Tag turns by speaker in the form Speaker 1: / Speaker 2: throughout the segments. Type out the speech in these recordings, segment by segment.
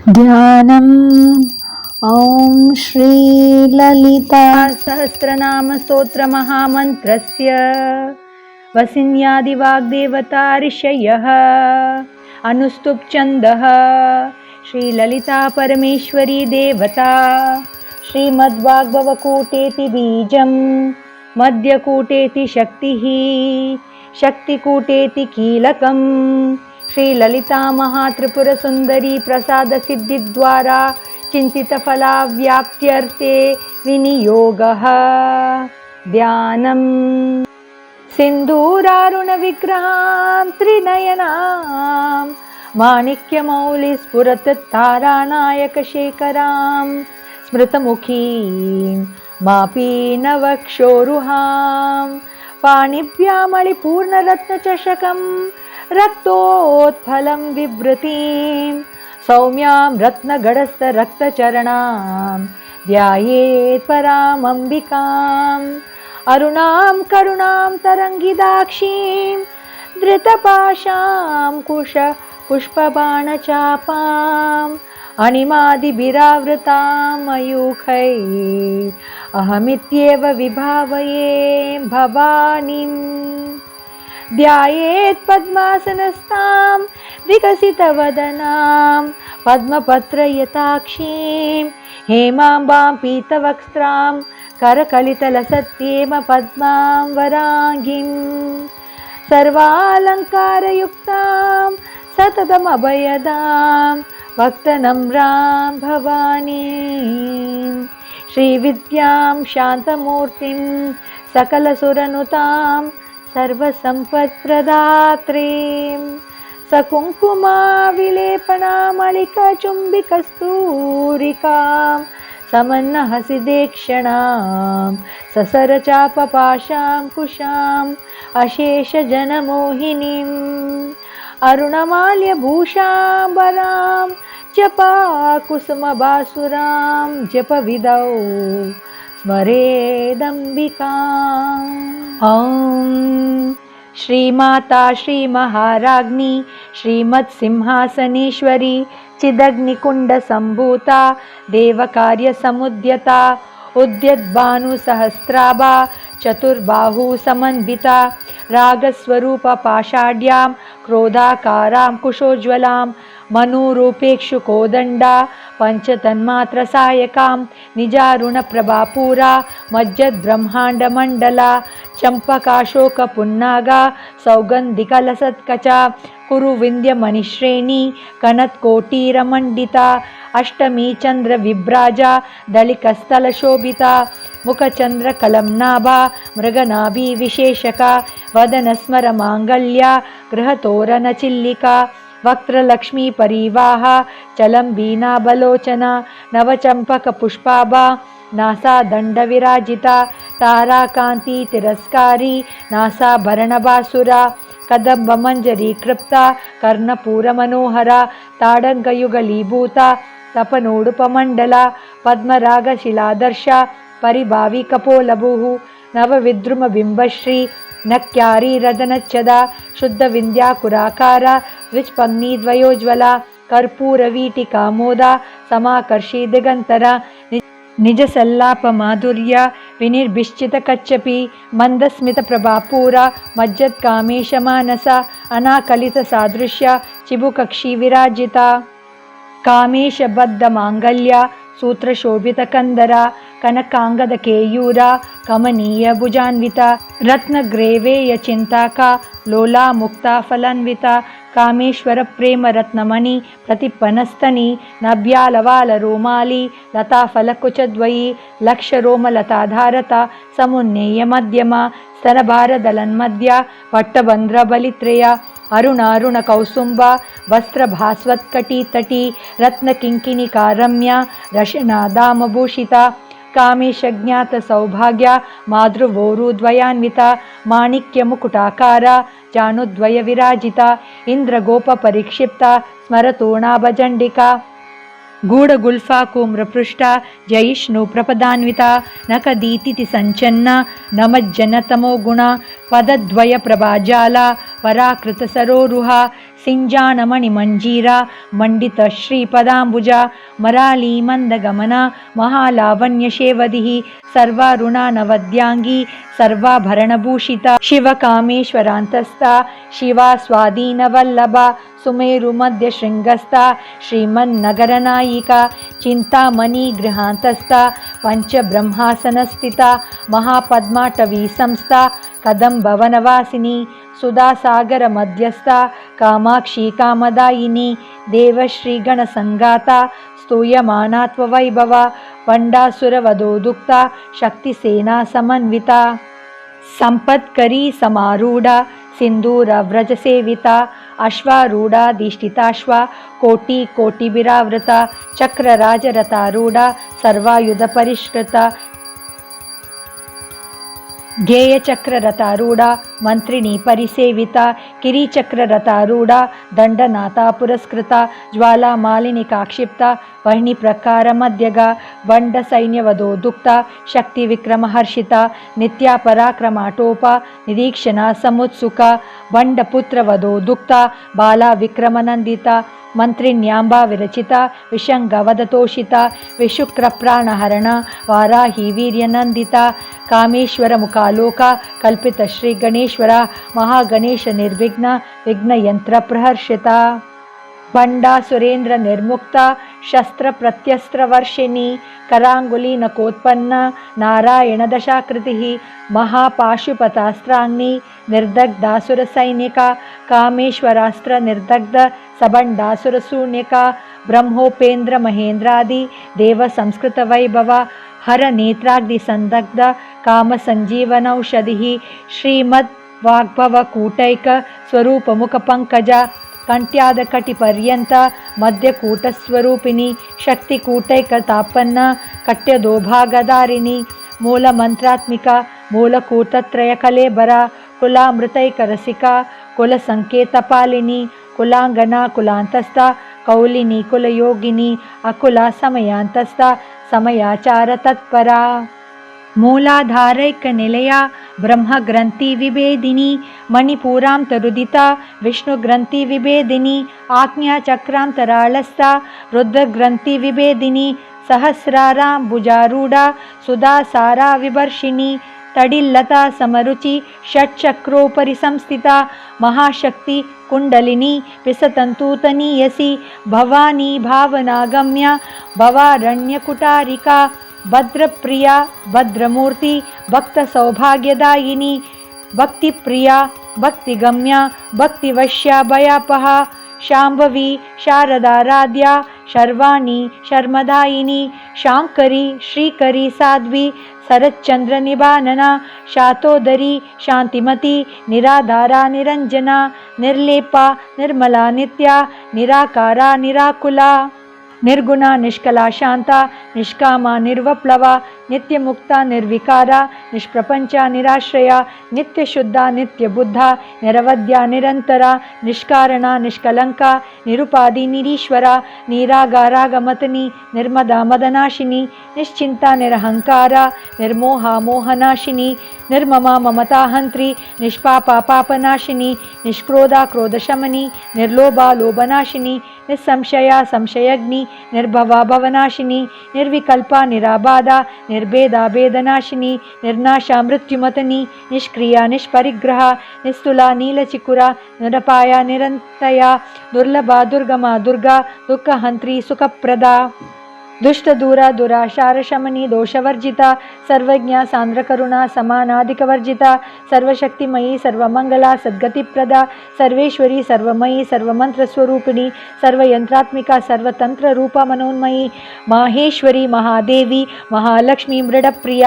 Speaker 1: ध्यानम्। ॐ श्री ललिता सहस्रनाम स्तोत्र महामन्त्रस्य वसिन्यादिवाग्देवता ऋषयः अनुस्तुप् छन्दः श्रीललिता परमेश्वरी देवता श्रीमद्वाग्भवकूटेति बीजं मध्यकूटेति शक्तिः शक्तिकूटेति कीलकम् श्रीललिता महात्रिपुरसुन्दरी प्रसादसिद्धिद्वारा चिन्तितफलाव्याप्त्यर्थे विनियोगः। ध्यानम्। सिन्दूरारुणविग्रहां त्रिनयनां माणिक्यमौलिस्फुरततारानायकशेखरां स्मृतमुखीं मापीनवक्षोरुहां पाणिभ्यामलिपूर्णरत्नचषकं रक्तोत्फलं विभृतीं सौम्यां रत्नगडस्थरक्तचरणां ध्यायेत् परामम्बिकाम् अरुणां करुणां तरङ्गिदाक्षीं धृतपाशां पुष्पबाणचापाम् अणिमादिभिरावृतां मयूखैः अहमित्येव विभावये भवानीम्। ध्यायेत् पद्मासनस्थां विकसितवदनां पद्मपत्रयताक्षीं हेमाम्बां पीतवक्त्रां करकलितलसत्येम पद्मां वराङ्गीं सर्वालङ्कारयुक्तां सततमभयदां भक्तनम्रां भवानीं श्रीविद्यां शान्तमूर्तिं सकलसुरनुतां सर्वसम्पत्प्रदात्रीं सकुङ्कुमाविलेपनामलिकचुम्बिकस्तूरिकां समन्नहसिदेक्षणां ससरचापपाशां कुशाम् अशेषजनमोहिनीम् अरुणमाल्यभूषाम्बरां जपाकुसुमबासुरां जपविदौ स्मरेदम्बिकाम्। ॐ श्रीमाता श्रीमहाराज्ञी श्रीमत्सिंहासनेश्वरी चिदग्निकुण्डसम्भूता देवकार्यसमुद्यता उद्यद्भानुसहस्राभा चतुर्बाहुसमन्विता रागस्वरूपपाषाढ्यां क्रोधाकारां कुशोज्ज्वलां मनुरूपेक्षुकोदण्डा पञ्चतन्मात्रसायकां निजारुणप्रभापूरा मज्जद्ब्रह्माण्डमण्डला चम्पकाशोकपुन्नागा सौगन्धिकलसत्कचा कुरुविन्द्यमणिश्रेणी कनत्कोटीरमण्डिता अष्टमी चन्द्रविभ्राजा दलिकस्थलशोभिता मुखचन्द्रकलम्नाभा मृगनाभिविशेषका वदनस्मरमाङ्गल्या गृहतोरणचिल्लिका वक्त्रलक्ष्मीपरीवाहा चलम्बीनाबलोचना नवचम्पकपुष्पाभा नासादण्डविराजिता ताराकान्तितिरस्कारी नासाभरणभासुरा कदम्बमञ्जरीकृप्ता कर्णपूरमनोहरा ताडङ्गयुगलीभूता तपनोडुपमण्डला पद्मरागशिलादर्शा परिभाविकपोलभुः नवविद्रुमबिम्बश्री नक्यारीरदनच्छदा शुद्धविन्द्याकुराकारा द्विजपङ्निद्वयोज्ज्वला कर्पूरवीटिकामोदा समाकर्षी दिगन्तरा निजसल्लापमाधुर्या विनिर्भिश्चितकच्छपी मन्दस्मितप्रभापूरा मज्जत्कामेशमानसा अनाकलितसादृश्या चिबुकक्षी विराजिता कामेशबद्धमाङ्गल्या सूत्रशोभितकन्दरा कनकाङ्गदकेयूरा कमनीयभुजान्विता रत्नग्रेवेयचिन्ताका लोला मुक्ता फलान्विता कामेश्वरप्रेमरत्नमणि प्रतिपनस्तनी नभ्यालवालरोमाली लताफलकुचद्वयी लक्षरोमलताधारता समुन्नेयमध्यमा स्तनभारदलन्मध्या पट्टबन्ध्रबलित्रया अरुणारुणकौसुम्बा वस्त्रभास्वत्कटितटी रत्नकिङ्किणिका रम्या रशनादामभूषिता कामेशज्ञातसौभाग्या मातृवोरुद्वयान्विता माणिक्यमुकुटाकारा जानुद्वयविराजिता इन्द्रगोपपरिक्षिप्ता स्मरतोणाभचण्डिका गूढगुल्फाकुम्रपृष्ठा जयिष्णुप्रपदान्विता नखदीतिथि सञ्चन्ना नमज्जनतमो गुणा पदद्वयप्रभाजाला पराकृतसरोरुहा ಸಿಂಜಾಣಮಣಿಮಂಜೀರ ಮಂಡಿತ ಶ್ರೀಪದಾಂಬುಜ ಮರಾಳಿ ಮಂದಗಮನ ಮಹಾಲಾವಣ್ಯಶೇವದಿಃ ಸರ್ವಾರುಣಾನವದ್ಯಾಂಗಿ ಸರ್ವಾಭರಣಭೂಷಿತ ಶಿವಕಾಮೇಶ್ವರಾಂತಸ್ಥ ಶಿವಾ ಸ್ವಾಧೀನವಲ್ಲಭ ಸುಮೇರು ಮಧ್ಯ ಶೃಂಗಸ್ಥ ಶ್ರೀಮನ್ನಗರನಾಯಿಕ ಚಿಂತಾಮಣಿ ಗೃಹಾಂತಸ್ಥ ಪಂಚಬ್ರಹ್ಮಾಸನಸ್ಥಿತ ಮಹಾಪದ್ಮಾಟವಿ ಸಂಸ್ಥಾ ಕದಂಬವನವಾಸಿನಿ ಸುಧಾಸಾಗರ ಮಧ್ಯಸ್ಥ ಕಾಮಾಕ್ಷಿ ಕಾಮದಾಯಿನಿ ದೇವಶ್ರೀ ಗಣಸಂಗಾತ ಸ್ತೂಯಮಾನಾತ್ವವೈಭವ ಬಂಡಾಸುರವಧೋದುಕ್ತ ಶಕ್ತಿಸೇನಾ ಸಮನ್ವಿತ ಸಂಪತ್ಕರಿ ಸಮಾರೂಢ ಸಿಂಧೂರ ವ್ರಜ ಸೇವಿತ ಅಶ್ವಾರೂಢಾಧಿಷ್ಠಿತಾಶ್ವ ಕೋಟಿ ಕೋಟಿಭಿರಾವೃತ ಚಕ್ರರಾಜರಥಾರೂಢ ಸರ್ವಾಯುಧ ಪರಿಷ್ಕೃತ ಧ್ಯೇಯಚಕ್ರರಥಾರೂಢ ಮಂತ್ರಿಣಿ ಪರಿಸೇವಿತ ಕಿರಿಚಕ್ರರಥಾರೂಢ ದಂಡನಾಥ ಪುರಸ್ಕೃತ ಜ್ವಾಲಾಮಾಲಿನಿಕಾಕ್ಷಿಪ್ತ ವಹ್ನಿ ಪ್ರಕಾರ ಮಧ್ಯಗ ಬಂಡ ಸೈನ್ಯವಧೋದುಕ್ತ ಶಕ್ತಿ ವಿಕ್ರಮಹರ್ಷಿತ ನಿತ್ಯ ಪರಾಕ್ರಮಾಟೋಪ ನಿರೀಕ್ಷಣಾ ಸಮುತ್ಸುಕ ಬಂಡಪುತ್ರವಧೋದುಕ್ತ ಬಾಲ ವಿಕ್ರಮನಂದಿತ ಮಂತ್ರಿಣ್ಯಾಂಬಾ ವಿರಚಿತ ವಿಷಂಗವದತೋಷಿತ ವಿಶುಕ್ರಪ್ರಾಣಹರಣ ವಾರಾಹಿ ವೀರ್ಯನಂದಿತ ಕಾಮೇಶ್ವರ ಮುಖಾಲೋಕ ಕಲ್ಪಿತ ಶ್ರೀ ಗಣೇಶ್ವರ ಮಹಾಗಣೇಶ ನಿರ್ವಿಘ್ನ ವಿಘ್ನಯಂತ್ರ ಪ್ರಹರ್ಷಿತ ಬಂಡಾಸುರೇಂದ್ರ ನಿರ್ಮುಕ್ತ ಶಸ್ತ್ರ ಪ್ರತ್ಯಸ್ತ್ರ ವರ್ಷಿಣಿ ಕರಾಂಗುಲಿ ನಕೋತ್ಪನ್ನ ನಾರಾಯಣ ದಶಾಕೃತಿ ಮಹಾಪಾಶುಪತಾಸ್ತ್ರಾಗ್ನಿ ನಿರ್ದಗ್ಧಾಸುರ ಸೈನಿಕ ಕಾಮೇಶ್ವರಾಸ್ತ್ರ ನಿರ್ದಗ್ಧ ಸಬಂಡಾಸುರ ಶೂನ್ಯಕ ಬ್ರಹ್ಮೋಪೇಂದ್ರ ಮಹೇಂದ್ರಾದಿ ದೇವ ಸಂಸ್ಕೃತ ವೈಭವ ಹರ ನೇತ್ರಾಗ್ನಿ ಸಂದಗ್ಧ ಕಾಮ ಸಂಜೀವನೌಷಧಿ ಶ್ರೀಮದ್ ವಾಗ್ಭವ ಕೂಟೈಕ ಸ್ವರೂಪ ಮುಖ ಪಂಕಜ ಕಂಟ್ಯಾದ ಕಟಿ ಪರ್ಯಂತ ಮಧ್ಯಕೂಟ ಸ್ವರೂಪಿಣಿ ಶಕ್ತಿ ಕೂಟೈಕ ತಾಪನ್ನ ಕಟ್ಯದೋಭಾಗಧಾರಿಣಿ ಮೂಲ ಮಂತ್ರಾತ್ಮಿಕ ಮೂಲಕೂಟತ್ರಯ ಕಲೇಬರ ಕುಲಾಮೃತೈಕ ರಸಿಕ ಕುಲ ಸಂಕೇತ ಪಾಲಿನಿ ಕುಲಾಂಗನ ಕುಲಾಂತಸ್ಥ ಕೌಲಿನಿ ಕುಲಯೋಗಿನಿ ಅಕುಲ ಸಮಯಾಂತಸ್ಥ ಸಮಯಾಚಾರ ತತ್ಪರ ಮೂಲಾಧಾರೈಕ ನಿಲಯ ಬ್ರಹ್ಮ ಗ್ರಂಥಿ ವಿಭೇದಿನಿ ಮಣಿಪೂರಾಂತರುದಿತ ವಿಷ್ಣು ಗ್ರಂಥಿ ವಿಭೇದಿನಿ ಆಜ್ಞಾ ಚಕ್ರಾಂತರಾಳಸ್ಥ ರುದ್ರ ಗ್ರಂಥಿ ವಿಭೇದಿನಿ ಸಹಸ್ರಾರಾಂಬುಜಾರೂಢ ಸುಧಾಸಾರಾ ವಿಭರ್ಷಿಣಿ ತಡಿಲ್ಲತಾ ಸಮರುಚಿ ಷಟ್ಚಕ್ರೋಪರಿ ಸಂಸ್ಥಿತ ಮಹಾಶಕ್ತಿ ಕುಂಡಲಿನಿ ವಿಸತಂತೂತನೀಯಸಿ ಭವಾನಿ ಭಾವನಾಗಮ್ಯ ಭವಾರಣ್ಯಕುಟಾರಿಕಾ ಭದ್ರಪ್ರಿಯ ಭದ್ರಮೂರ್ತಿ ಭಕ್ತ ಸೌಭಾಗ್ಯದಾಯಿನಿ ಭಕ್ತಿಪ್ರಿಯ ಭಕ್ತಿಗಮ್ಯ ಭಕ್ತಿವಶ್ಯ ಭಯಾಪಹ ಶಾಂಭವಿ ಶಾರದಾರಾಧ್ಯ ಶರ್ವಾಣಿ ಶರ್ಮದಾಯಿನಿ ಶಾಂಕರಿ ಶ್ರೀಕರಿ ಸಾಧ್ವಿ ಶರಚ್ಚಂದ್ರ ನಿಭಾನನ ಶಾತೋದರಿ ಶಾಂತಿಮತಿ ನಿರಾಧಾರ ನಿರಂಜನ ನಿರ್ಲೇಪ ನಿರ್ಮಲಾ ನಿತ್ಯ ನಿರಾಕಾರ ನಿರಾಕುಲ ನಿರ್ಗುಣ ನಿಷ್ಕಲ ಶಾಂತ ನಿಷ್ಕಾಮ ನಿರ್ವಪ್ಲವ ನಿತ್ಯ ಮುಕ್ತ ನಿರ್ವಿಕಾರ ನಿಷ್ಪ್ರಪಂಚ ನಿರಾಶ್ರಯ ನಿತ್ಯ ಶುದ್ಧ ನಿತ್ಯ ಬುದ್ಧ ನಿರವಧ್ಯ ನಿರಂತರ ನಿಷ್ಕಾರಣ ನಿಷ್ಕಲಂಕ ನಿರುಪಾದಿ ನಿರೀಶ್ವರ ನೀರಾಗಾರಾಗಮತನಿ ನಿರ್ಮದ ಮದನಾಶಿನಿ ನಿಶ್ಚಿಂತ ನಿರಹಂಕಾರ ನಿರ್ಮೋಹ ಮೋಹನಾಶಿನಿ ನಿರ್ಮಮ ಮಮತಾಹಂತ್ರಿ ನಿಷ್ಪಾಪ ಪಾಪನಾಶಿನಿ ನಿಷ್ಕ್ರೋಧ ಕ್ರೋಧಶಮನಿ ನಿರ್ಲೋಭ ಲೋಭನಾಶಿನಿ ನಿಸ್ಸಂಶಯ ಸಂಶಯಗ್ನಿ ನಿರ್ಭವ ಭವನಾಶಿನಿ ನಿರ್ವಿಕಲ್ಪ ನಿರಾಬಾಧ ನಿರ್ಭೇದ ಭೇದನಾಶಿನಿ ನಿರ್ನಾಶ ಮೃತ್ಯುಮತನಿ ನಿಷ್ಕ್ರಿಯ ನಿಷ್ಪರಿಗ್ರಹ ನಿಸ್ತುಲ ನೀಲಚಿಕುರ ನಿರಪಾಯ ನಿರಂತಯ ದುರ್ಲಭ ದುರ್ಗಮ ದುರ್ಗಾ ದುಃಖಹಂತ್ರಿ ಸುಖಪ್ರದ ದುಷ್ಟ ದೂರ ದುರಾಶಾರ ಶಮನಿ ದೋಷವರ್ಜಿತ ಸರ್ವಜ್ಞ ಸಾಂದ್ರ ಕರುಣಾ ಸಮಾನಾಧಿಕವರ್ಜಿತ ಸರ್ವಶಕ್ತಿಮಯಿ ಸರ್ವಮಂಗಲ ಸದ್ಗತಿಪ್ರದ ಸರ್ವೇಶ್ವರಿ ಸರ್ವಮಯಿ ಸರ್ವಮಂತ್ರ ಸ್ವರೂಪಿಣಿ ಸರ್ವಯಂತ್ರಾತ್ಮಿಕ ಸರ್ವತಂತ್ರ ರೂಪ ಮನೋನ್ಮಯಿ ಮಾಹೇಶ್ವರಿ ಮಹಾದೇವಿ ಮಹಾಲಕ್ಷ್ಮಿ ಮೃಡಪ್ರಿಯ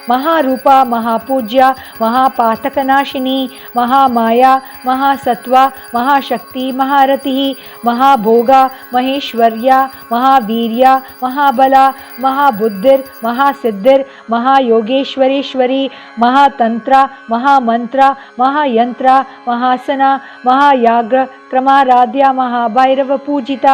Speaker 1: ಮಹಾರೂಪ ಮಹಾಪೂಜ್ಯ ಮಹಾಪಾತಕನಾಶಿನಿ ಮಹಾಮಾಯ ಮಹಾಸತ್ವ ಮಹಾಶಕ್ತಿ ಮಹಾರಥಿ ಮಹಾಭೋಗ ಮಹೇಶ್ವರ್ಯ ಮಹಾವೀರ್ಯ ಮಹಾಬಲ ಮಹಾಬುದ್ಧಿರ್ ಮಹಾಸಿದ್ಧಿರ್ ಮಹಾಯೋಗೇಶ್ವರೇಶ್ವರಿ ಮಹಾತಂತ್ರ ಮಹಾಮಂತ್ರ ಮಹಾಯಂತ್ರ ಮಹಾಸನ ಮಹಾಯಾಗ್ರ ಕ್ರಮಾರಾಧ್ಯ ಮಹಾಭೈರವ ಪೂಜಿತ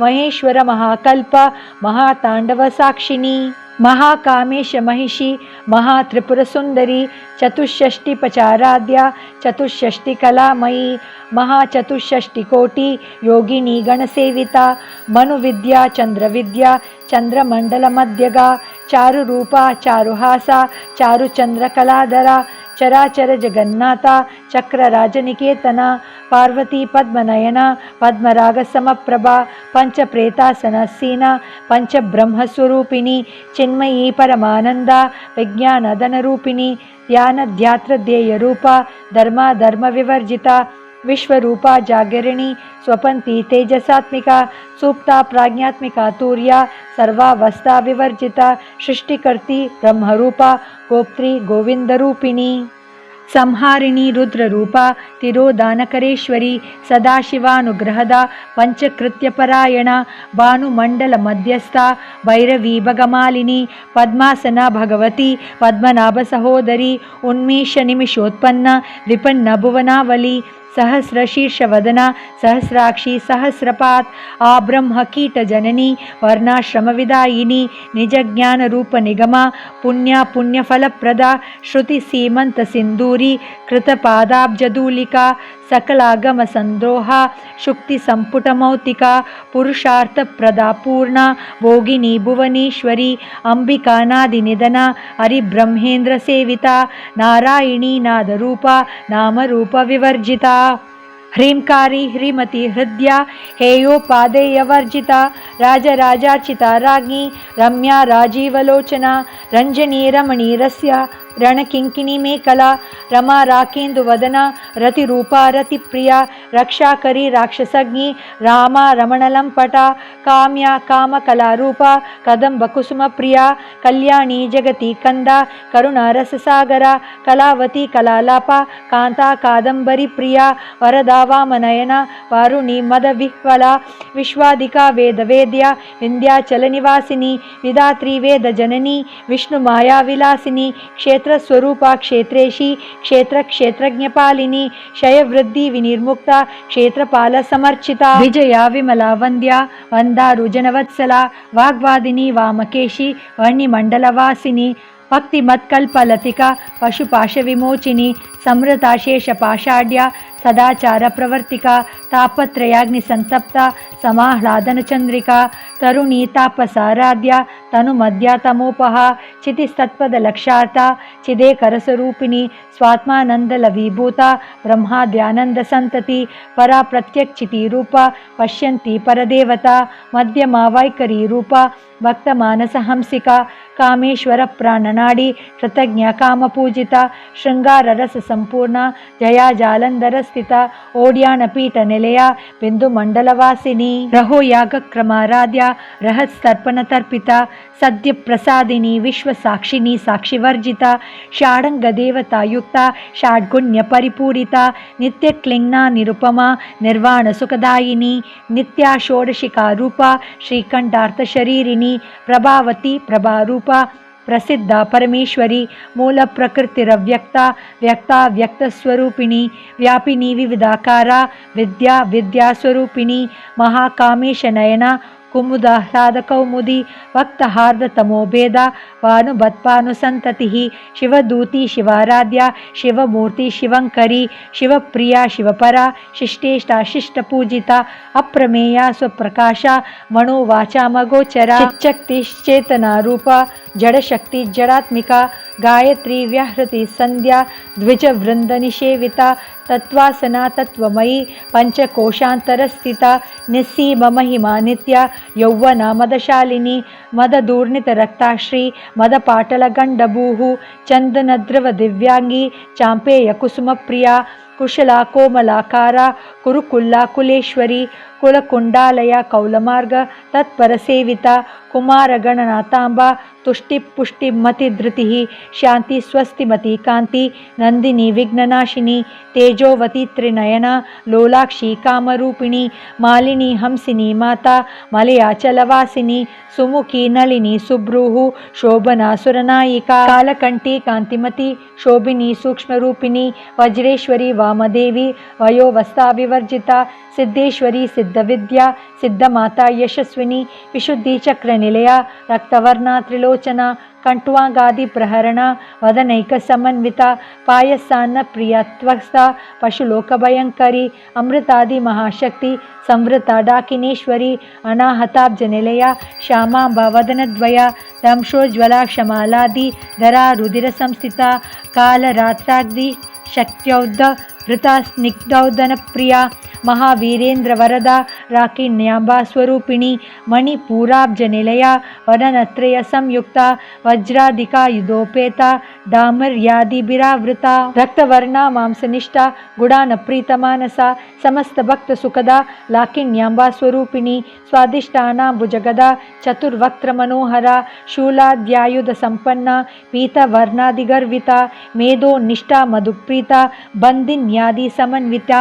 Speaker 1: ಮಹೇಶ್ವರ ಮಹಾಕಲ್ಪ ಮಹಾತಾಂಡವ ಸಾಕ್ಷಿಣಿ महाकामेश महिषी महात्रिपुरसुंदरी चतुष्षष्टिपचाराध्या चतुष्षष्टिकलामयी महाचतुष्षष्टिकोटि योगिनी गणसेविता मनुविद्या चंद्रविद्या चंद्रमंडलमध्यगा चारुरूपा चारुहासा चारुचंद्रकलाधरा चराचर जगन्नाथा चक्रराजनिकेतना पार्वती पद्मनयना पद्मरागसमप्रभा पंचप्रेतासनसीना पंचब्रह्मस्वरूपिणी चिन्मयी परमानंदा विज्ञानधनरूपिणी ध्यानध्यात्रध्येयरूपा धर्मविवर्जिता विश्वरूपा जागरिणी स्वपन्ती तेजसात्मिका सुप्ता प्राज्ञात्मिका तूर्या सर्वावस्था विवर्जिता सृष्टिकर्ती ब्रह्मरूपा गोप्त्री गोविंदरूपिणी संहारिणी रुद्ररूपा तिरोदानकरेश्वरी सदाशिवानुग्रहदा पंचकृत्यपरायणा भानुमंडल मध्यस्था भैरवी भगमालिनी पद्मासना भगवती पद्मनाभ सहोदरी उन्मेष निमिषोत्पन्न विपन्न भुवनावली सहस्रशीर्षवदना सहस्राक्षी सहस्रपात आब्रह्म कीटजननी वर्णाश्रमविदायिनी निजज्ञानरूपनिगमा पुण्या पुण्यफलप्रदा श्रुतिसीमन्तसिन्दूरी कृतपादाब्जधूलिका सकलागमसन्द्रोहा शुक्तिसम्पुटमौक्तिका पुरुषार्थप्रदा पूर्णा भोगिनी भुवनेश्वरी अम्बिकानादिनिधना हरिब्रह्मेन्द्रसेविता नारायणी नादरूपा नामरूपविवर्जिता ह्रींकारी ह्रीमती हृद्या हेयोपादेयवर्जिता राजराजार्चिता राज्ञी रम्या राजीवलोचना रंजनी रमणीरस्या रणकिंकिनी मेखला रमा राकेन्दुवदना रतिरूपा रतिप्रिया रक्षाकरी राक्षसज्ञी रामा रमणलंपटा काम्या कामकलारूपा कदम्बकुसुमप्रिया कल्याणी जगती कंदा करुणारससागरा कलावती कलालापा कांता कादंबरी प्रिया वरदा वामनयना वारुणी मदविह्वला विश्वादिका वेदवेद्या विंध्याचलनिवासिनी विधात्री वेदजननी विष्णुमाया विलासिनी क्षेत्रस्वरूपा क्षेत्रेशी क्षेत्रज्ञपालिनी क्षयवृद्धि विनिर्मुक्ता क्षेत्रपाल समर्चिता विजया विमला वंद्या वंदारुजनवत्सला वाग्वादिनी वामकेशी वर्णिमंडलवासिनी भक्तिमत्कल्पलतिका पशुपाशविमोचिनी समृताशेषपाषाढ्या सदाचार प्रवर्तिका तापत्रयाग्निसंतप्ता समाह्लादनचंद्रिका तरुणी तापसाराध्या तनुमध्या तमोपहा चितिस्तत्पदलक्षार्ता चिदेकरस्वरूपिणी स्वात्मानंदलवीभूता ब्रह्माद्यानंदसंतति परा प्रत्यक्षितिरूपा पश्यन्ती परदेवता मध्यमा वैखरी रूपा भक्तमानसहंसिका कामेश्वर प्राणनाडी कृतज्ञा कामपूजिता शृंगाररस संपूर्णा जया जालंधर स्थिता ओड्यानपीठ निलया बिंदुमंडलवासिनी रहो यागक्रमाराध्या रहस्तर्पण तर्पिता सद्य प्रसादिनी विश्वसाक्षिणी साक्षिवर्जिता षाडंग देवता युक्ता षाड्गुण्य परिपूरिता नित्यक्लिंगना निरुपमा निर्वाण सुखदायिनी नित्या षोडशिका रूपा श्रीकंठार्थ शरीरिणी प्रभावती प्रभारूपा प्रसिद्धा परमेश्वरी मूल प्रकृतिरव्यक्ता व्यक्ता व्यक्तस्वरूपिणी व्यापिनी विविधाकारा विद्या विद्यास्वरूपिणी महाकामेश नयना कुमुदाह्लाद कौमुदी भक्तहार्दतमोभेदा भानुभत्पानुसंतति शिवदूती शिवाराध्या शिवमूर्ति शिवंकरी शिवप्रिया शिवपरा शिष्टेष्टा शिष्टपूजिता अप्रमेया स्वप्रकाशा मनोवाचामगोचरा चिच्चक्तिश्चेतना रूपा जड़शक्ति जड़ात्मिका गायत्री व्याहृति संध्या द्विजवृंद निषेविता तत्वासना तत्वमयी पंचकोशांतरस्थिता निस्सीम महिमा नित्या यौवना मदशालिनी मददूर्णितरक्ताश्री मदपाटलगण्डभूः चन्दनद्रव दिव्यांगी चाम्पेय कुसुमप्रिया कुशला कोमलाकारा कुरुकुल्ला कुलेश्वरी कुलकुंडालया कौलमार्ग तत्परसेविता कुमारगणनाथांबा तुष्टिपुष्टिमतिधृतिः शांति स्वस्तिमती कांति नंदिनी विघ्ननाशिनी तेजोवती त्रिनयना लोलाक्षी कामरूपिणी मालिनी हंसिनी माता मलयाचलवासिनी सुमुखी नलिनी सुब्रूः शोभना सुरनायिका कालकंठी कांतिमती शोभिनी सूक्ष्मरूपिणी वज्रेश्वरी वामदेवी वयोवस्था विवर्जिता सिद्धेश्वरी सिद्धविद्या सिद्धमाता यशस्विनी विशुद्धिचक्रनिलया रक्तवर्णा त्रिलोचना कंट्वांगादि प्रहरण वदनैक समन्विता पायसान्न प्रियत्वस्था पशुलोकभयंकरी अमृतादि महाशक्ति संवृता डाकिनीश्वरी अनाहताब्जनिलया श्यामांबा वदनद्वया दंशोज्वला क्षमालादि धरा रुधिर संस्थिता कालरात्राग्नि शक्त्यौद्ध धृता स्निग्धौदन प्रिया महावीरेन्द्र वरदा राकिण्यांबा स्वरूपिणी मणिपूराब्जनिलया वदनत्रय संयुक्ता वज्राधिका युधोपेता डामर्यादिभिरावृता रक्तवर्णा मांसनिष्ठा गुडान प्रीतमानसा समस्त भक्त सुखदा लाकिण्यांबा स्वरूपिणी स्वादिष्टानाम्बुजगदा चतुर्वक्त्र मनोहरा शूलाद्यायुध संपन्ना पीतवर्णादिगर्विता मेधो निष्ठा मधुप्रीता बंदिन्यादि समन्विता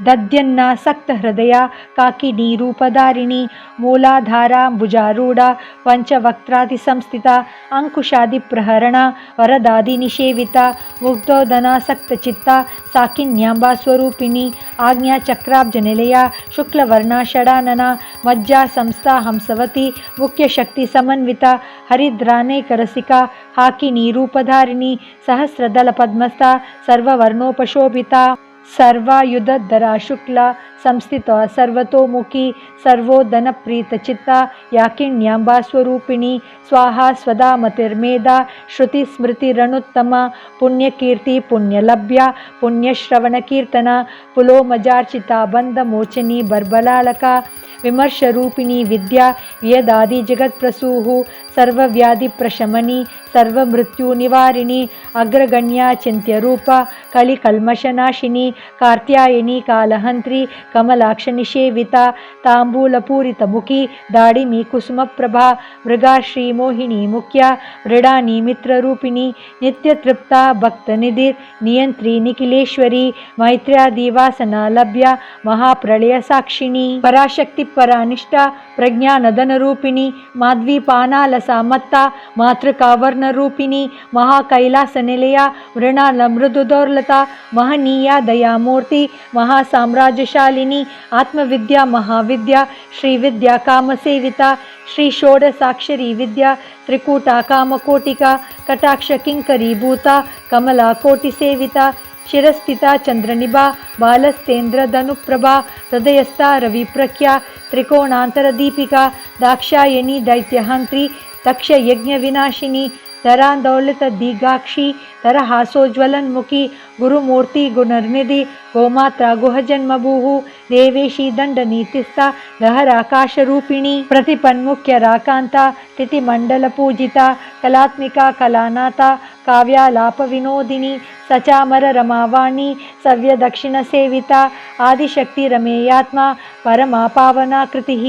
Speaker 1: दध्यन्नासक्त हृदया काकिनी रूपधारिणी मूलाधाराम्बुजारूढ़ा पंचवक्त्रादि संस्थिता अंकुशादि प्रहरणा वरदादि निषेविता मुग्धोदनासक्त चित्ता साकिन्यांबा स्वरूपिणी आज्ञा चक्राब्जनिलया शुक्लवर्णा षडानना मज्जा संस्था हंसवती मुख्य शक्ति समन्विता हरिद्रानेकरसिका हाकिनी रूपधारिणी सहस्रदल पद्मस्था सर्ववर्णोपशोभिता सर्वायुधधरा शुक्ला संस्थिता सर्वतोमुखी सर्वोदन प्रीत चित्ता याकिन्यांबा स्वरूपिणी स्वाहा स्वदा मतिर्मेधा श्रुति स्मृतिरणुत्तमा पुण्यकीर्ति पुण्यलभ्या पुण्यश्रवण कीर्तना पुलोमजार्चिता बंधमोचनी बर्बलालका विमर्श रूपिणी विद्या वेदादि जगत प्रसूः सर्वव्याधि प्रशमनी सर्वमृत्यु निवारिणी अग्रगण्या चिंत्य रूपा कलिकल्मषनाशिनी कार्त्यायनी कालहंत्री कमलाक्ष निषेविता तांबूलपूरित मुखी दाडिमी कुसुम प्रभा मृगाश्री मोहिनी मुख्या मृडानी मित्र रूपिणी नित्य तृप्ता भक्त निधिर नियंत्री निखिलेश्वरी मैत्र्यादिवासना लभ्या महाप्रलय साक्षिणी पराशक्ति परानिष्ठा प्रज्ञानदन रूपिणी माध्वीपानालसा मत्ता मातृकावर्ण रूपिणी महाकैलास निलया मृणाल मृदुदौर्लता महनीया दयामूर्ति महासाम्राज्यशालिनी आत्मविद्या महाविद्या श्रीविद्या कामसेविता श्री षोडसाक्षरी विद्या त्रिकूटा कामकोटिका कटाक्ष किंकरी भूता कमला कोटि सेविता शिरस्थिता चंद्रनिभा बालस्तेन्द्र धनुप्रभा हृदयस्था रविप्रख्या त्रिकोणांतर दीपिका दाक्षायणी दैत्यहंत्री दक्ष यज्ञ विनाशिनी धरांदौलित दीगाक्षी तरहासोज्वलन्मुखी गुरुमूर्ति गुणनिधि गोमात्रा गुहजन्मभूः देवेशी दंडनीतिस्था लहराकाश रूपिणी प्रतिपन्मुख्य राकांता तिथिमंडल पूजिता कलात्मिका कलानाथा काव्यालाप विनोदिनी सचामर रमावाणी सव्य दक्षिण सेविता आदिशक्ति रमेयात्मा परमा पावना कृतिः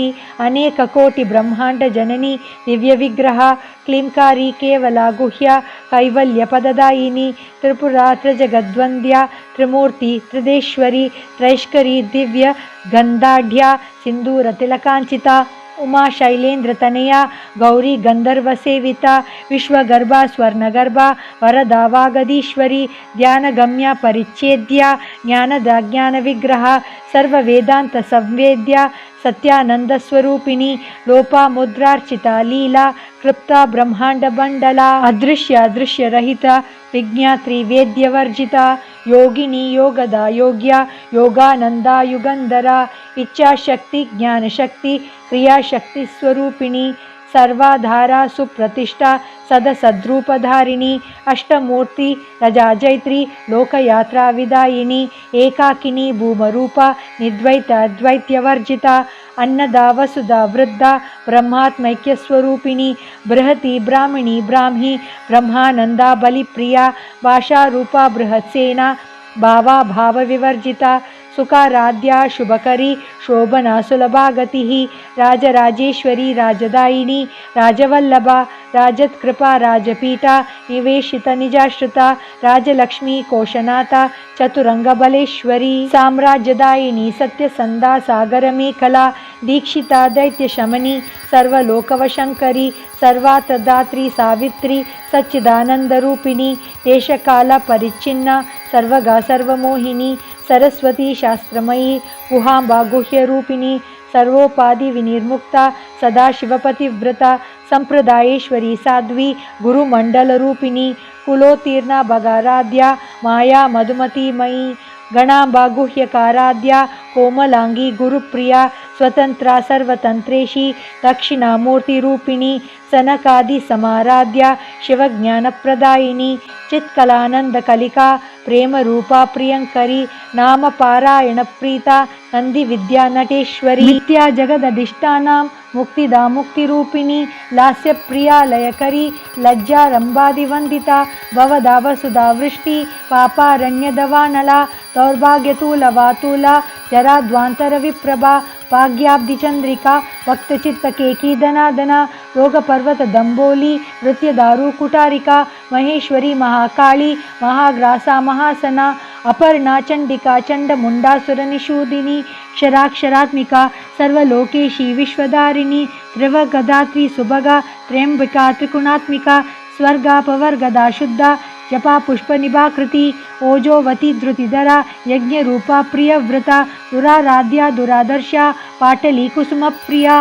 Speaker 1: अनेक कोटि ब्रह्मांड जननी दिव्य विग्रह क्लींकारी केवला गुह्या कैवल्य पददायिनी त्रिपुरात्र जगद्वंद्या त्रिमूर्ति त्रिदेश्वरी त्रैष्करी दिव्य गंधाढ्या सिंदूर तिलकांचिता उमा शैलेन्द्र तनया गौरी गंधर्व सेविता विश्वगर्भा स्वर्णगर्भा वरदा वागदीश्वरी ध्यानगम्या परिच्छेद्या ज्ञानदाज्ञान विग्रह सर्व वेदांत संवेद्या सत्यानंद स्वरूपिणी लोपा मुद्रार्चिता लीला कृप्ता ब्रह्मांड बंडला अदृश्य अदृश्य रहिता विज्ञात्री वेद्यवर्जिता योगिनी योगदा योग्या योगानंदा युगंधरा इच्छाशक्ति ज्ञानशक्ति क्रियाशक्ति स्वरूपिणी सर्वाधारा सुप्रतिष्ठा सदसद्रूपधारिणी अष्टमूर्ति रजाजैत्री लोकयात्रा विदायिनी एकाकिनी भूमरूपा निर्द्वैत अद्वैत्यवर्जिता अन्नदा वसुधा वृद्धा ब्रह्मात्मैक्य स्वरूपिणी बृहति ब्राह्मणी ब्राह्मी ब्रह्मानंदा बलिप्रिया भाषारूपा बृहत्सेना भावा भाव विवर्जिता सुखाराध्या शुभकरी शोभना सुलभा गतिः राजराजेश्वरी राजदायिनी राजवल्लभा राजत्कृपा राजपीठा निवेशित निजाश्रिता राजलक्ष्मी कोशनाथा चतुरंगबलेश्वरी साम्राज्यदायिनी सत्यसंधा सागरमेखला दीक्षिता दैत्यशमनी सर्वलोकवशंकरी सर्वात्रदात्री सावित्री सच्चिदानंदरूपिणी देशकाल परिच्छिन्ना सर्वगा सर्वमोहिनी सरस्वती शास्त्रमयी गुहाम्बा गुह्यरूपिणी सर्वोपाधि विनिर्मुक्ता सदाशिवपतिव्रता संप्रदायेश्वरी साध्वी गुरुमंडलरूपिणी कुलोत्तीर्णा भगाराध्या माया मधुमतीमयी गणाम्बा गुह्यकाराध्या कोमलांगी गुरुप्रिया स्वतंत्रा सर्वतंत्रेशी दक्षिणामूर्तिरूपिणी सनकादि समाराध्या शिवज्ञानप्रदायिनी चित्कलानंदकलिका प्रेमरूपा प्रियंकरी नाम पारायण प्रीता नंदी विद्या नटेश्वरी नित्या जगदधिष्ठानां मुक्तिदा मुक्तिरूपिणी लास्य प्रिया लयकरी लज्जारंभादिवंदिता भवदावसुधा वृष्टि पापारण्यदवानला दौर्भाग्यतूलवातूला जराद्वांतर विप्रभा भाग्याब्धिचंद्रिका भक्तचित्तकेकी धनाधना रोगपर्वत दंबोली नृत्यदारु कुटारिका महेश्वरी महाकाली महाग्रासा महासना अपर्णा चंडिका चंडमुंडासुरनिषूदिनी क्षराक्षरात्मिका सर्वलोकेशी विश्वधारिणी त्रिवगदात्री सुभगा त्र्यंबिका त्रिगुणात्मिका स्वर्गापवर्गदा शुद्धा जपा पुष्पनिभाकृति ओजोवती धृतिधरा यज्ञरूपा प्रियव्रता दुराराध्या दुरादर्शा पाटली कुसुमप्रिया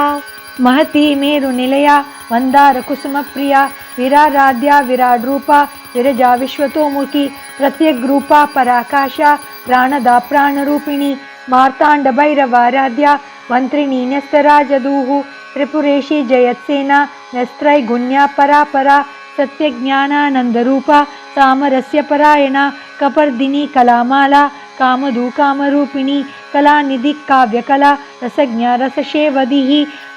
Speaker 1: महती मेरुनिलया मंदार कुसुमप्रिया विराराध्या विराड्रूपा विरजा विश्वतोमुखी प्रत्यग्रूपा पराकाशा प्राणदा प्राणरूपिणी मार्तांड भैरवाराध्या मंत्रिणी न्यस्तराजदूः त्रिपुरेशी जयत्सेना न्यस्त्रैगुण्या परापरा सत्यज्ञानानंदरूपा सामरस्य परायणा कपर्दिनी कलामाला कामधू कामरूपिणी कलानिधि काव्यकला रसज्ञा रसशेवदिः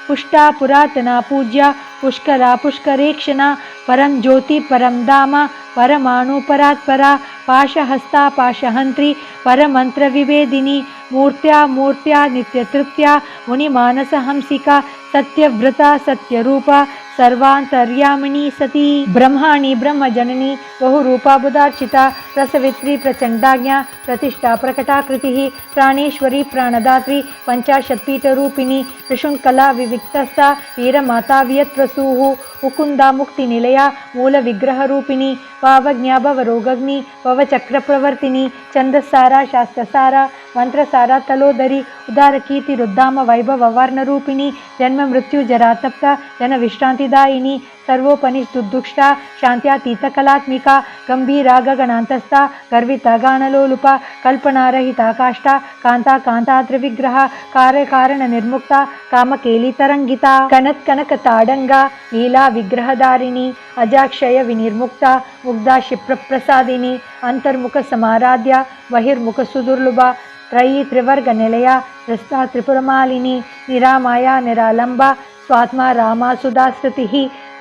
Speaker 1: पुष्टा पुरातना पूज्या पुष्करा पुष्करेक्षणा परं ज्योति परं धाम परमाणु परात्परा पाशहस्ता पाशहंत्री परमंत्र विभेदिनी मूर्त्या मूर्त्या नित्यतृप्त्या मुनिमानसहंसिका सत्यव्रता सत्यरूपा सर्वांतर्यामिनी सती ब्रह्माणी ब्रह्मजननी बहुरूपा बुधार्चिता रसवित्री प्रचंडाज्ञा प्रतिष्ठा प्रकटाकृतिः प्राणेश्वरी प्राणदात्री पंचाशत्पीठरूपिणी त्रिशूलकला विविक्तस्था वीरमाता वियत्प्रसूः मुकुंदा मुक्तिनिलया मूलविग्रहरूपिणी पावज्ञा भवरोगग्नि भवचक्रप्रवर्तिनी छन्दस्सारा शास्त्रसारा मंत्रसारा तलोदरी उदारकीर्तिरुद्धाम वैभव वर्णरूपिणी जन्म मृत्यु जरातप्ता जन विश्रांतिदायिनी सर्वोपनिषदुद्धुष्टा शांत्यातीतकलात्मिका गंभीरा गगनांतस्था गर्विता गानलोलुपा कल्पनारहिता काष्ठा कांता कांता त्रिविग्रह कार्यकारण निर्मुक्ता कामकेली तरंगिता कनक कनक ताडंगा लीला विग्रहधारिणी अजाक्षय विनिर्मुक्ता मुग्धा क्षिप्रप्रसादिनी अंतर्मुख समाराध्या बहिर्मुख सुदुर्लुभा त्रयी त्रिवर्ग निलया रस्ता त्रिपुरमालिनी निरामाया निरालंबा स्वात्मा रामा सुधास्कृतिः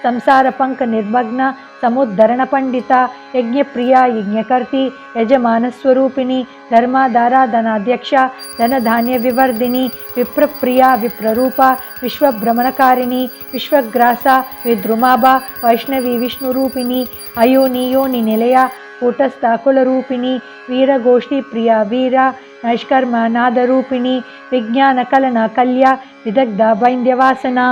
Speaker 1: संसार पंक निर्मग्न समुद्धरण पंडिता यज्ञप्रिया यज्ञकर्ती यजमान स्वरूपिणी धर्माधारा धनाध्यक्षा धनधान्य विवर्धिनी विप्रप्रिया विप्ररूपा विश्वभ्रमणकारिणी विश्वग्रासा विद्रुमाभा वैष्णवी विष्णुरूपिणी अयोनि योनि निलया कूटस्थाकुलरूपिणी वीरगोष्ठी प्रिया वीरा नैष्कर्मा नादरूपिणी विज्ञानकलना कल्या विदग्धा वैन्द्यवासना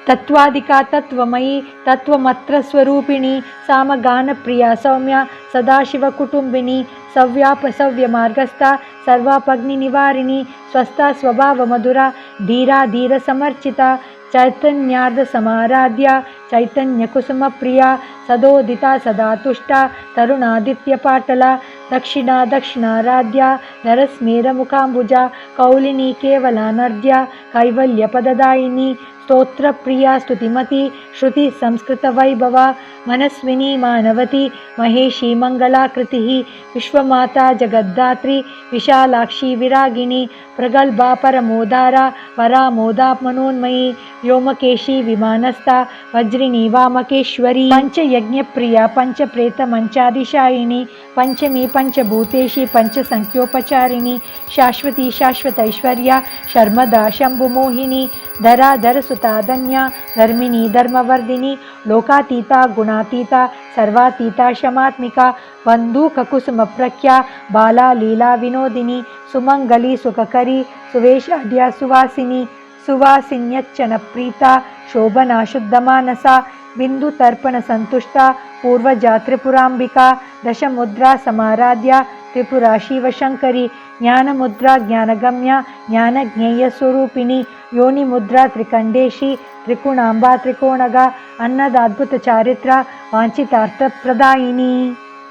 Speaker 1: तत्वादिका तत्वमयी तत्वमत्र स्वरूपिणी सामगान प्रिया सौम्या सदाशिव कुटुंबिनी सव्यापसव्य मार्गस्था सर्वापग्नि निवारिणी स्वस्था स्वभाव मधुरा धीरा धीर समर्चिता चैतन्यार्ध समाराध्या चैतन्य कुसुम प्रिया सदोदिता सदा तुष्टा तरुणादित्य पाटला दक्षिणा दक्षिणाराध्या नरस्मेर मुखाम्बुजा कौलिनी केवलानर्ध्या कैवल्य पददायिनी स्तोत्र प्रिया स्तुतिमती श्रुति संस्कृत वैभवा मनस्विनी मानवती महेशी मंगलाकृतिः विश्वमाता जगद्धात्री विशालाक्षी विरागिणी प्रगल्भा परमोदारा परामोदा मनोन्मयी व्योमकेशी विमानस्था वज्रिणी वामकेश्वरी पंचयज्ञ प्रिया पंचप्रेत मंचादिशायिनी पंचमी पंचभूतेशी पंचसंख्योपचारिणी शाश्वती शाश्वतैश्वर्या शर्मदा शंभुमोहिनी धराधर सुता धन्या धर्मिणी धर्मवर्धिनी लोकातीता गुणातीता सर्वातीता क्षमात्मिका बंधुक कुसुम प्रख्या बाला लीला विनोदिनी सुमंगली सुखकरी सुवेशाढ्या सुवासिनी सुवासिन्यच्चन प्रीता शोभना शुद्धमानसा बिंदु तर्पण संतुष्टा पूर्वजा त्रिपुरांबिका दशमुद्रा समाराध्या त्रिपुरा शिवशङ्करी ज्ञानमुद्रा ज्ञानगम्या ज्ञानज्ञेयस्वरूपिणी योनिमुद्रा त्रिकण्डेशी त्रिकोणाम्बा त्रिकोणगा अन्नदाद्भुतचारित्र वाञ्छितार्थप्रदायिनी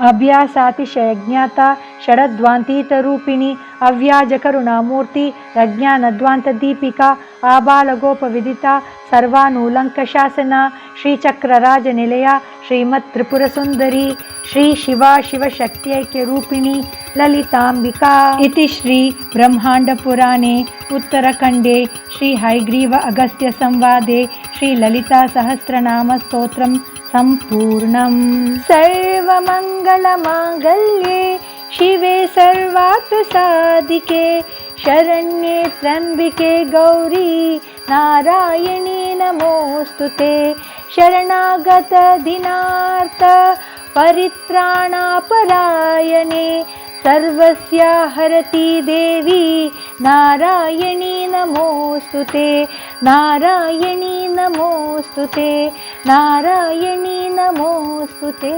Speaker 1: अभ्यासातिशयज्ञाता षडध्वान्तीतरूपिणी अव्याजकरुणामूर्ति यज्ञानध्वान्तदीपिका आबालगोपविदिता सर्वानूलङ्कशासना श्रीचक्रराजनिलया श्रीमत्त्रिपुरसुन्दरी श्रीशिवा शिवशक्त्यैक्यरूपिणी ललिताम्बिका इति श्री ब्रह्माण्डपुराणे उत्तरखण्डे श्री हयग्रीव अगस्त्य संवादे श्री ललिता सहस्रनामस्तोत्रं सम्पूर्णम्। सर्वमङ्गलमाङ्गल्ये शिवे सर्वार्थसाधिके शरण्ये त्र्यम्बिके गौरी नारायणी नमोऽस्तुते शरणागत दीनार्थ परित्राणापरायणे सर्वस्य हरति देवी नारायणी नमोऽस्तुते नारायणी नमोऽस्तुते नारायणी नमोऽस्तुते।